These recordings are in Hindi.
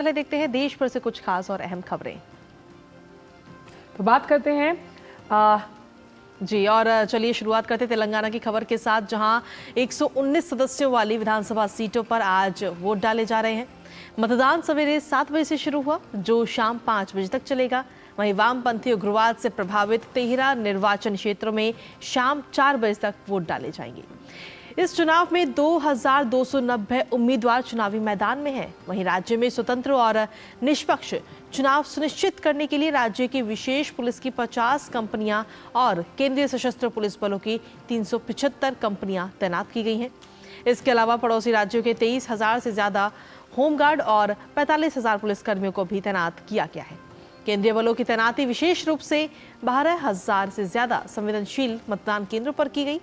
पहले देखते हैं देश भर से कुछ खास और अहम खबरें। तो बात करते हैं जी, और चलिए शुरुआत करते हैं तेलंगाना की खबर के साथ, जहां 119 सदस्यों वाली विधानसभा सीटों पर आज वोट डाले जा रहे हैं। मतदान सवेरे 7 बजे से शुरू हुआ, जो शाम 5 बजे तक चलेगा। वहीं वामपंथी उग्रवाद से प्रभावित 13 निर्वाचन क्षेत्रों में शाम 4 बजे तक वोट डाले जाएंगे। इस चुनाव में 2290 उम्मीदवार चुनावी मैदान में हैं। वहीं राज्य में स्वतंत्र और निष्पक्ष चुनाव सुनिश्चित करने के लिए राज्य की विशेष पुलिस की 50 कंपनियां और केंद्रीय सशस्त्र पुलिस बलों की 375 कंपनियां तैनात की गई हैं। इसके अलावा पड़ोसी राज्यों के 23,000 से ज्यादा होमगार्ड और 45,000 पुलिसकर्मियों को भी तैनात किया गया है। केंद्रीय बलों की तैनाती विशेष रूप से 12,000 से ज्यादा संवेदनशील मतदान केंद्रों पर की गई।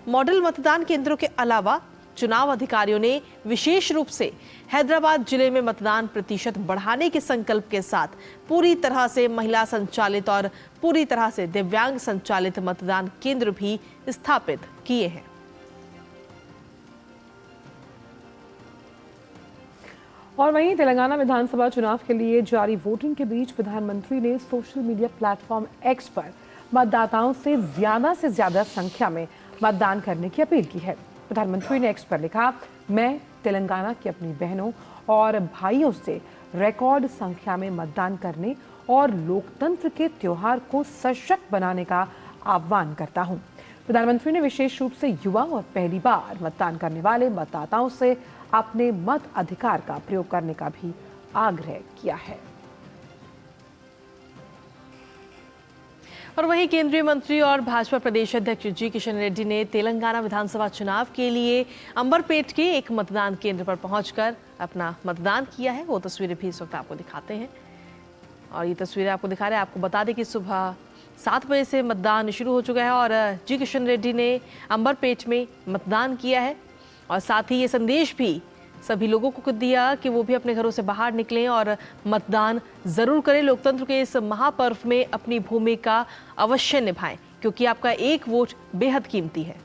मॉडल मतदान केंद्रों के अलावा चुनाव अधिकारियों ने विशेष रूप से हैदराबाद जिले में मतदान प्रतिशत बढ़ाने के संकल्प के साथ पूरी तरह से महिला संचालित और पूरी तरह से दिव्यांग संचालित मतदान केंद्र भी स्थापित किए हैं। और वहीं तेलंगाना विधानसभा चुनाव के लिए जारी वोटिंग के बीच प्रधानमंत्री ने सोशल मीडिया प्लेटफॉर्म एक्स पर मतदाताओं से ज्यादा संख्या में मतदान करने की अपील की है। प्रधानमंत्री ने एक्स पर लिखा, मैं तेलंगाना की अपनी बहनों और भाइयों से रिकॉर्ड संख्या में मतदान करने और लोकतंत्र के त्योहार को सशक्त बनाने का आह्वान करता हूं। प्रधानमंत्री ने विशेष रूप से युवा और पहली बार मतदान करने वाले मतदाताओं से अपने मत अधिकार का प्रयोग करने का भी आग्रह किया है। और वहीं केंद्रीय मंत्री और भाजपा प्रदेश अध्यक्ष जी किशन रेड्डी ने तेलंगाना विधानसभा चुनाव के लिए अंबरपेट के एक मतदान केंद्र पर पहुंचकर अपना मतदान किया है। वो तस्वीरें भी इस वक्त आपको दिखाते हैं, और ये तस्वीरें आपको दिखा रहे हैं। आपको बता दें कि सुबह 7 बजे से मतदान शुरू हो चुका है और जी किशन रेड्डी ने अंबरपेट में मतदान किया है, और साथ ही ये संदेश भी सभी लोगों को दिया कि वो भी अपने घरों से बाहर निकलें और मतदान जरूर करें। लोकतंत्र के इस महापर्व में अपनी भूमिका अवश्य निभाएं, क्योंकि आपका एक वोट बेहद कीमती है।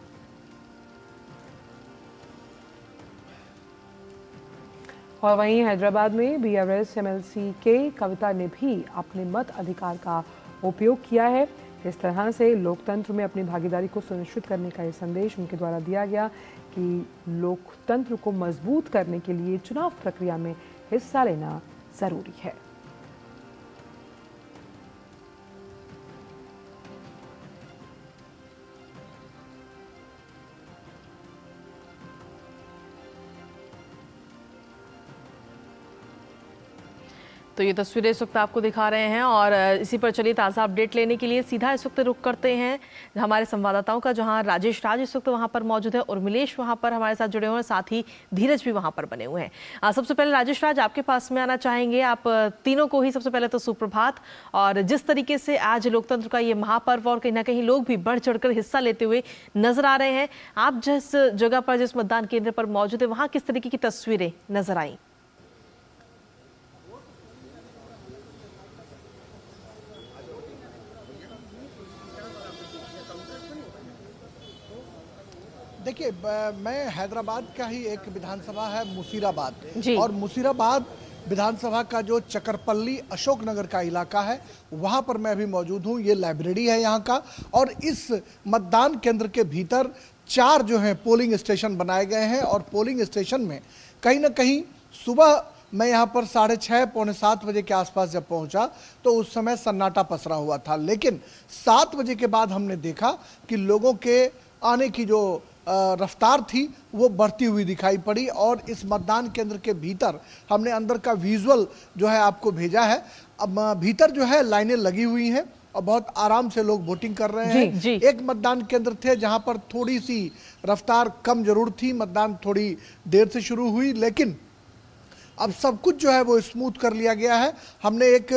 और वहीं हैदराबाद में बीआरएस एमएलसी के कविता ने भी अपने मत अधिकार का उपयोग किया है। इस तरह से लोकतंत्र में अपनी भागीदारी को सुनिश्चित करने का ये संदेश उनके द्वारा दिया गया कि लोकतंत्र को मजबूत करने के लिए चुनाव प्रक्रिया में हिस्सा लेना जरूरी है। तो ये तस्वीरें इस वक्त आपको दिखा रहे हैं, और इसी पर चलिए ताज़ा अपडेट लेने के लिए सीधा इस वक्त रुख करते हैं हमारे संवाददाताओं का, जहां राजेश राज इस वक्त वहां पर मौजूद है, उर्मिलेश वहां पर हमारे साथ जुड़े हुए हैं, साथ ही धीरज भी वहां पर बने हुए हैं। सबसे पहले राजेश राज, आपके पास में आना चाहेंगे। आप तीनों को ही सबसे पहले तो सुप्रभात। और जिस तरीके से आज लोकतंत्र का ये महापर्व, और कहीं ना कहीं लोग भी बढ़ चढ़कर हिस्सा लेते हुए नजर आ रहे हैं, आप जिस जगह पर, जिस मतदान केंद्र पर मौजूद है, वहां किस तरीके की तस्वीरें नजर आई? देखिए, मैं हैदराबाद का ही एक विधानसभा है मुशीराबाद, जी। और मुशीराबाद विधानसभा का जो चकरपल्ली अशोक नगर का इलाका है, वहाँ पर मैं अभी मौजूद हूँ। ये लाइब्रेरी है यहाँ का, और इस मतदान केंद्र के भीतर 4 जो हैं पोलिंग स्टेशन बनाए गए हैं। और पोलिंग स्टेशन में कहीं ना कहीं सुबह मैं यहाँ पर 6:30 पौने 7 बजे के आसपास जब पहुँचा तो उस समय सन्नाटा पसरा हुआ था, लेकिन 7 बजे के बाद हमने देखा कि लोगों के आने की जो रफ्तार थी वो बढ़ती हुई दिखाई पड़ी। और इस मतदान केंद्र के भीतर हमने अंदर का विजुअल जो है आपको भेजा है। अब भीतर जो है लाइनें लगी हुई हैं और बहुत आराम से लोग वोटिंग कर रहे हैं। जी। एक मतदान केंद्र थे जहां पर थोड़ी सी रफ्तार कम जरूर थी, मतदान थोड़ी देर से शुरू हुई, लेकिन अब सब कुछ जो है वो स्मूथ कर लिया गया है। हमने एक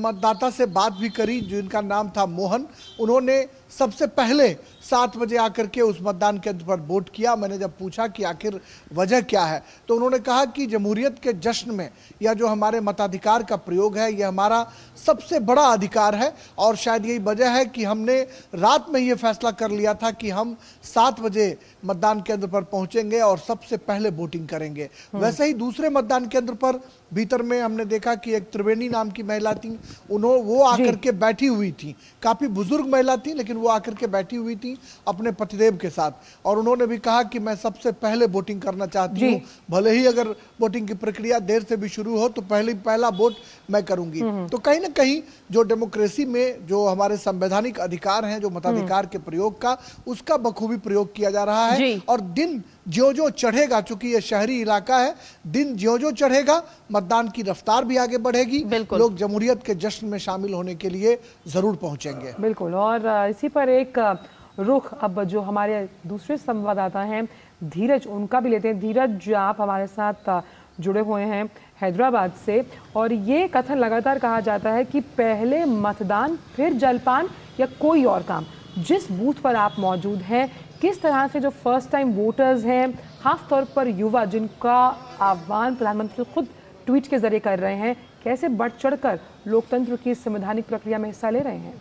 मतदाता से बात भी करी जिनका नाम था मोहन। उन्होंने सबसे पहले 7 बजे आकर के उस मतदान केंद्र पर वोट किया। मैंने जब पूछा कि आखिर वजह क्या है तो उन्होंने कहा कि जमहूरियत के जश्न में यह जो हमारे मताधिकार का प्रयोग है यह हमारा सबसे बड़ा अधिकार है और शायद यही वजह है कि हमने रात में ये फैसला कर लिया था कि हम 7 बजे मतदान केंद्र पर पहुंचेंगे और सबसे पहले वोटिंग करेंगे। वैसे ही दूसरे मतदान केंद्र पर भीतर में हमने देखा कि एक त्रिवेणी नाम की महिला थी, वो आकर के बैठी हुई थी। काफी बुजुर्ग महिला थी लेकिन वो आकर के बैठी हुई थी अपने पतिदेव के साथ और उन्होंने भी कहा कि मैं सबसे पहले वोटिंग करना चाहती हूँ, भले ही अगर वोटिंग की प्रक्रिया देर से भी शुरू हो तो पहला वोट मैं करूंगी। तो कहीं ना कहीं जो डेमोक्रेसी में जो हमारे संवैधानिक अधिकार हैं, जो मताधिकार के प्रयोग का, उसका बखूबी प्रयोग किया जा रहा है। और दिन ज्यों-ज्यों चढ़ेगा, चूंकि ये शहरी इलाका है, दिन ज्यों-ज्यों चढ़ेगा मतदान की रफ्तार भी आगे बढ़ेगी, लोग जमहूरियत के जश्न में शामिल होने के लिए जरूर पहुंचेंगे। बिल्कुल। और इसी पर एक रुख अब जो हमारे दूसरे संवाददाता हैं धीरज, उनका भी लेते हैं। धीरज, आप हमारे साथ जुड़े हुए हैं हैदराबाद से और ये कथन लगातार कहा जाता है कि पहले मतदान फिर जलपान या कोई और काम। जिस बूथ पर आप मौजूद हैं, किस तरह से जो फर्स्ट टाइम वोटर्स हैं, खास तौर पर युवा जिनका आह्वान प्रधानमंत्री खुद ट्वीट के जरिए कर रहे हैं, कैसे बढ़ चढ़कर लोकतंत्र की संवैधानिक प्रक्रिया में हिस्सा ले रहे हैं?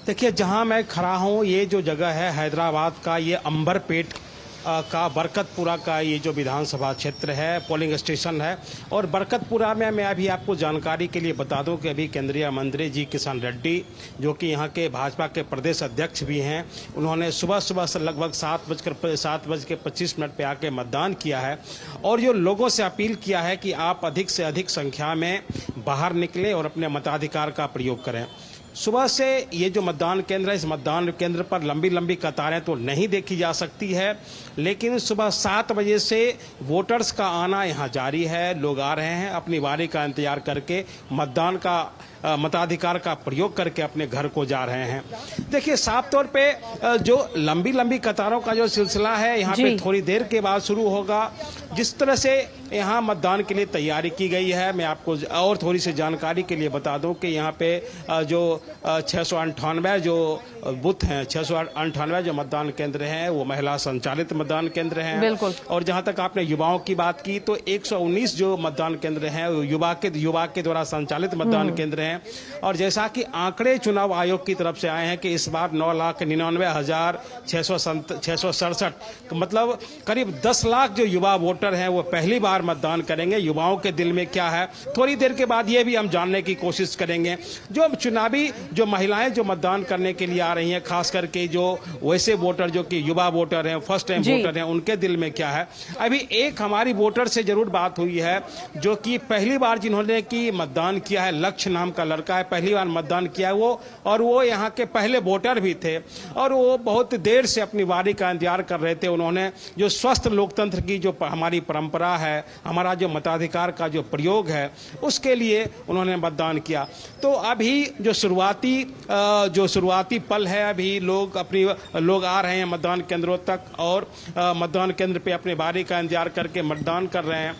देखिए, जहां मैं खड़ा हूं ये जो जगह है हैदराबाद का, ये अंबरपेट का बरकतपुरा का ये जो विधानसभा क्षेत्र है, पोलिंग स्टेशन है। और बरकतपुरा में मैं अभी आपको जानकारी के लिए बता दूं कि अभी केंद्रीय मंत्री जी किशन रेड्डी, जो कि यहाँ के भाजपा के प्रदेश अध्यक्ष भी हैं, उन्होंने सुबह से लगभग 7:25 पे आके मतदान किया है और जो लोगों से अपील किया है कि आप अधिक से अधिक संख्या में बाहर निकलें और अपने मताधिकार का प्रयोग करें। सुबह से ये जो मतदान केंद्र है, इस मतदान केंद्र पर लंबी लंबी कतारें तो नहीं देखी जा सकती है, लेकिन सुबह 7 बजे से वोटर्स का आना यहाँ जारी है। लोग आ रहे हैं अपनी बारी का इंतजार करके, मताधिकार का प्रयोग करके अपने घर को जा रहे हैं। देखिए, साफ तौर पे जो लंबी लंबी कतारों का जो सिलसिला है यहाँ पे थोड़ी देर के बाद शुरू होगा। जिस तरह से यहाँ मतदान के लिए तैयारी की गई है, मैं आपको और थोड़ी सी जानकारी के लिए बता दूं कि यहाँ पे जो 698 जो बूथ हैं, 698 जो मतदान केंद्र हैं, वो महिला संचालित मतदान केंद्र हैं। और जहाँ तक आपने युवाओं की बात की तो 119 जो मतदान केंद्र हैं युवा के द्वारा संचालित मतदान केंद्र हैं। और जैसा कि आंकड़े चुनाव आयोग की तरफ से आए हैं कि इस बार 9,99,667 मतलब करीब 10 लाख जो युवा वोटर हैं वो पहली बार मतदान करेंगे। युवाओं के दिल में क्या है, थोड़ी देर के बाद ये भी हम जानने की कोशिश करेंगे। जो चुनावी जो महिलाएं जो मतदान करने के लिए आ रही हैं, खास करके जो वैसे वोटर जो कि युवा वोटर हैं, फर्स्ट टाइम वोटर हैं, उनके दिल में क्या है। अभी एक हमारी वोटर से जरूर बात हुई है जो कि पहली बार जिन्होंने की मतदान किया है, लक्ष्य नाम का लड़का है, पहली बार मतदान किया है वो, और वो यहाँ के पहले वोटर भी थे और वो बहुत देर से अपनी बारी का इंतजार कर रहे थे। उन्होंने जो स्वस्थ लोकतंत्र की जो हमारी परंपरा है, हमारा जो मताधिकार का जो प्रयोग है, उसके लिए उन्होंने मतदान किया। तो अभी जो शुरुआती पल है, अभी लोग आ रहे हैं मतदान केंद्रों तक और मतदान केंद्र पे अपनी बारी का इंतजार करके मतदान कर रहे हैं।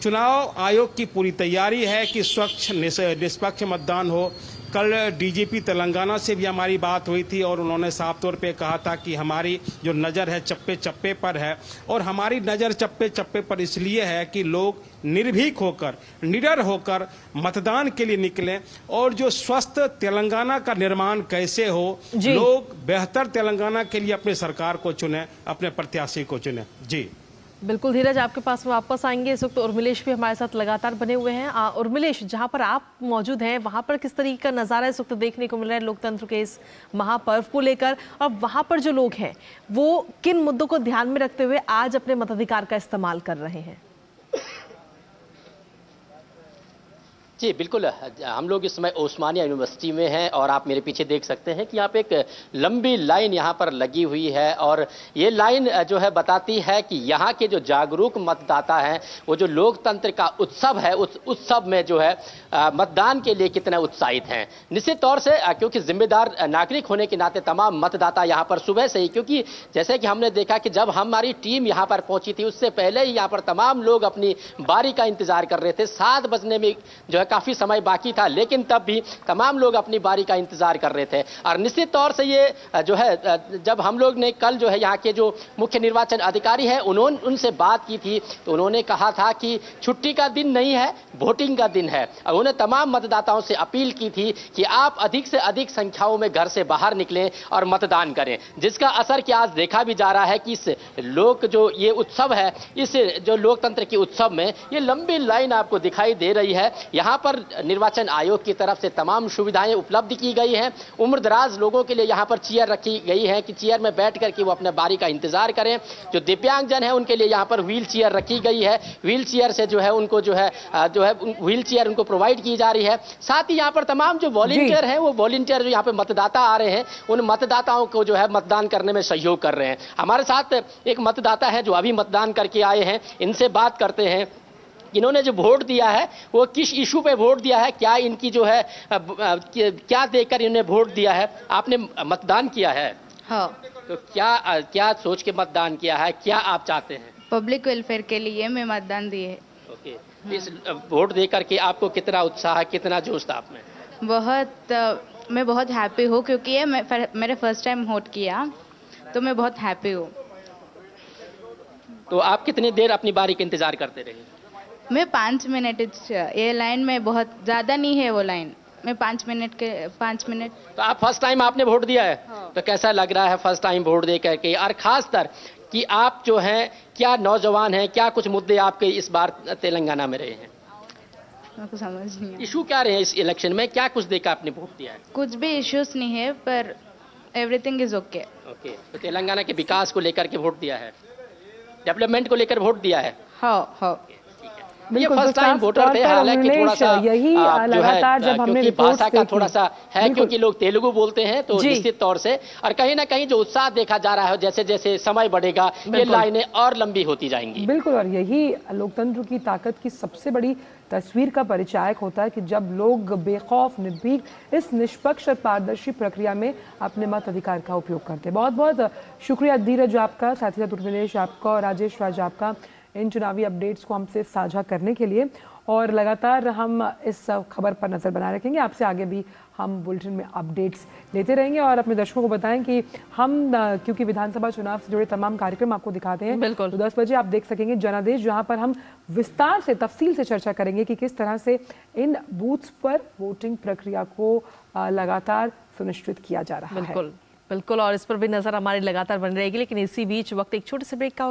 चुनाव आयोग की पूरी तैयारी है कि स्वच्छ निष्पक्ष मतदान हो। कल डीजीपी तेलंगाना से भी हमारी बात हुई थी और उन्होंने साफ तौर पे कहा था कि हमारी जो नज़र है चप्पे चप्पे पर है, और हमारी नज़र चप्पे चप्पे पर इसलिए है कि लोग निर्भीक होकर, निडर होकर मतदान के लिए निकलें और जो स्वस्थ तेलंगाना का निर्माण कैसे हो, लोग बेहतर तेलंगाना के लिए अपनी सरकार को चुने, अपने प्रत्याशी को चुने। जी बिल्कुल धीरज, आपके पास में वापस आएंगे। इस वक्त उर्मिलेश भी हमारे साथ लगातार बने हुए हैं। उर्मिलेश, जहां पर आप मौजूद हैं वहां पर किस तरीके का नज़ारा इस वक्त देखने को मिल रहा है लोकतंत्र के इस महापर्व को लेकर, और वहां पर जो लोग हैं वो किन मुद्दों को ध्यान में रखते हुए आज अपने मताधिकार का इस्तेमाल कर रहे हैं? जी बिल्कुल, हम लोग इस समय ओस्मानिया यूनिवर्सिटी में हैं और आप मेरे पीछे देख सकते हैं कि यहाँ पे एक लंबी लाइन यहाँ पर लगी हुई है और ये लाइन जो है बताती है कि यहाँ के जो जागरूक मतदाता हैं वो जो लोकतंत्र का उत्सव है उस उत्सव में जो है मतदान के लिए कितने उत्साहित हैं। निश्चित तौर से क्योंकि जिम्मेदार नागरिक होने के नाते तमाम मतदाता यहाँ पर सुबह से ही, क्योंकि जैसे कि हमने देखा कि जब हमारी टीम यहाँ पर पहुंची थी उससे पहले ही यहाँ पर तमाम लोग अपनी बारी का इंतजार कर रहे थे। 7 बजने में जो है काफ़ी समय बाकी था, लेकिन तब भी तमाम लोग अपनी बारी का इंतजार कर रहे थे। और निश्चित तौर से ये जो है जब हम लोग ने कल जो है यहाँ के जो मुख्य निर्वाचन अधिकारी हैं उन्होंने उनसे बात की थी तो उन्होंने कहा था कि छुट्टी का दिन नहीं है, वोटिंग का दिन है। और उन्होंने तमाम मतदाताओं से अपील की थी कि आप अधिक से अधिक संख्याओं में घर से बाहर निकलें और मतदान करें, जिसका असर कि आज देखा भी जा रहा है कि इस लोक जो ये उत्सव है, इस जो लोकतंत्र के उत्सव में ये लंबी लाइन आपको दिखाई दे रही है। यहाँ पर निर्वाचन आयोग की तरफ से तमाम सुविधाएं उपलब्ध की गई हैं। उम्रदराज लोगों के लिए यहाँ पर चेयर रखी गई है कि चेयर में बैठ करके वो अपने बारी का इंतजार करें। जो दिव्यांगजन है उनके लिए यहाँ पर व्हील चेयर रखी गई है, व्हील चेयर से जो है उनको जो है व्हील चेयर उनको प्रोवाइड की जा रही है। साथ ही यहाँ पर तमाम जो वॉलंटियर हैं वो वॉलंटियर जो यहाँ पे मतदाता आ रहे हैं उन मतदाताओं को जो है मतदान करने में सहयोग कर रहे हैं। हमारे साथ एक मतदाता है जो अभी मतदान करके आए हैं, इनसे बात करते हैं। इन्होंने जो वोट दिया है वो किस इशू पे वोट दिया है, क्या इनकी जो है क्या देखकर इन्होंने वोट दिया है? आपने मतदान किया है? हाँ। तो क्या सोच के मतदान किया है, क्या आप चाहते हैं? पब्लिक वेलफेयर के लिए मैं मतदान दिए है। ओके, इस वोट दे करके आपको कितना उत्साह, कितना जोश था आप में? मैं बहुत हैप्पी हूँ क्योंकि ये मेरे फर्स्ट टाइम वोट किया, तो मैं बहुत हैप्पी हूँ। तो आप कितनी देर अपनी बारी का इंतजार करते रहे? मैं 5 मिनट, ये लाइन में बहुत ज़्यादा नहीं है वो लाइन, मैं 5 मिनट। तो आप फर्स्ट टाइम आपने वोट दिया है? हाँ। तो कैसा लग रहा है फर्स्ट टाइम वोट दे करके? और खासकर कि आप जो हैं क्या नौजवान हैं, क्या कुछ मुद्दे आपके इस बार तेलंगाना में रहे हैं? मेरे को समझ नहीं है। इशू क्या रहे हैं इस इलेक्शन में, क्या कुछ देखा आपने वोट दिया है? कुछ भी इश्यूज नहीं है, पर एवरीथिंग इज ओके। ओके, तो तेलंगाना के विकास को लेकर के वोट दिया है, डेवलपमेंट को लेकर वोट दिया है? हाँ। बिल्कुल, फर्स्ट तो टाइम साफ वोटर तौर थे, पर हालांकि थोड़ा सा यही जो लगातार है जब हमने क्योंकि रिपोर्ट्स भाषा का देखी, थोड़ा सा है, बिल्कुल। क्योंकि लोग तेलुगु बोलते हैं तो जी। निश्चित तौर से और कहीं ना कहीं जो उत्साह देखा जा रहा है जैसे जैसे समय बढ़ेगा ये लाइनें और लंबी होती जाएंगी। बिल्कुल, और यही लोकतंत्र की ताकत की सबसे बड़ी तस्वीर का परिचायक होता है कि जब लोग बेखौफ निर्भीक इस निष्पक्ष और पारदर्शी प्रक्रिया में अपने मत अधिकार का उपयोग करते हैं। बहुत बहुत शुक्रिया धीरज आपका, साथ ही साथ उर्मिलेश आपका और राजेश राज आपका इन चुनावी अपडेट्स को हमसे साझा करने के लिए। और लगातार हम इस खबर पर नज़र बनाए रखेंगे, आपसे आगे भी हम बुलेटिन में अपडेट्स लेते रहेंगे और अपने दर्शकों को बताएं कि हम क्योंकि विधानसभा चुनाव से जुड़े तमाम कार्यक्रम आपको दिखाते हैं, बिल्कुल। तो 10 बजे आप देख सकेंगे जनादेश, जहां पर हम विस्तार से तफसील से चर्चा करेंगे कि किस तरह से इन बूथ्स पर वोटिंग प्रक्रिया को लगातार सुनिश्चित किया जा रहा है। बिल्कुल, और इस पर भी नजर हमारी लगातार बनी रहेगी। लेकिन इसी बीच वक्त एक छोटे से ब्रेक का